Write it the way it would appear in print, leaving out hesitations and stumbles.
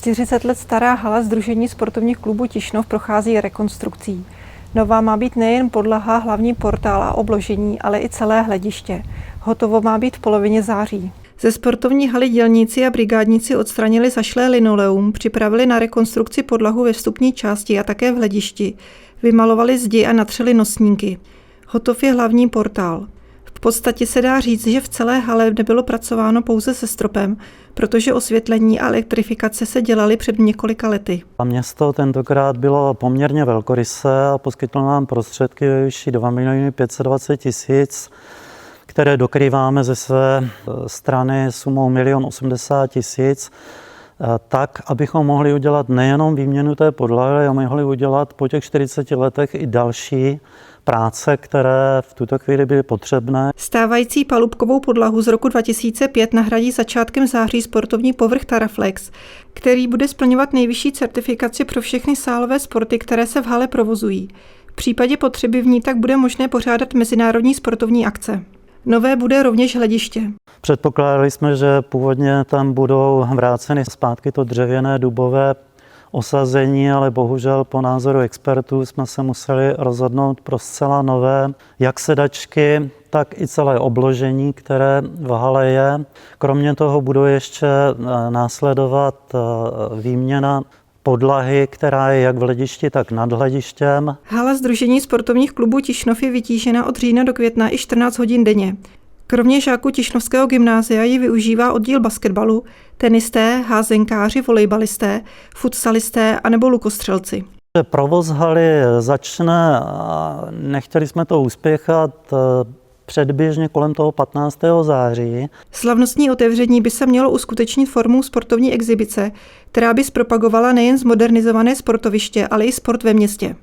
40 let stará hala Sdružení sportovních klubů Tišnov prochází rekonstrukcí. Nová má být nejen podlaha, hlavní portál a obložení, ale i celé hlediště. Hotovo má být v polovině září. Ze sportovní haly dělníci a brigádníci odstranili zašlé linoleum, připravili na rekonstrukci podlahu ve vstupní části a také v hledišti. Vymalovali zdi a natřeli nosníky. Hotov je hlavní portál. V podstatě se dá říct, že v celé hale nebylo pracováno pouze se stropem, protože osvětlení a elektrifikace se dělaly před několika lety. A město tentokrát bylo poměrně velkorysé a poskytlo nám prostředky ve výši 2 520 000, které dokrýváme ze své strany sumou 1 080 000, tak, abychom mohli udělat nejenom výměnu té podlahy, ale mohli udělat po těch 40 letech i další práce, které v tuto chvíli byly potřebné. Stávající palubkovou podlahu z roku 2005 nahradí začátkem září sportovní povrch Taraflex, který bude splňovat nejvyšší certifikaci pro všechny sálové sporty, které se v hale provozují. V případě potřeby v ní tak bude možné pořádat mezinárodní sportovní akce. Nové bude rovněž hlediště. Předpokládali jsme, že původně tam budou vráceny zpátky to dřevěné dubové osazení, ale bohužel po názoru expertů jsme se museli rozhodnout pro zcela nové jak sedačky, tak i celé obložení, které v hale je. Kromě toho budou ještě následovat výměna podlahy, která je jak v hledišti, tak nad hledištěm. Hala Sdružení sportovních klubů Tišnov je vytížena od října do května i 14 hodin denně. Kromě žáků Tišnovského gymnázia ji využívá oddíl basketbalu, tenisté, házenkáři, volejbalisté, futsalisté anebo lukostřelci. Provoz haly začne, nechtěli jsme to uspěchat, předběžně kolem toho 15. září. Slavnostní otevření by se mělo uskutečnit formou sportovní exibice, která by zpropagovala nejen zmodernizované sportoviště, ale i sport ve městě.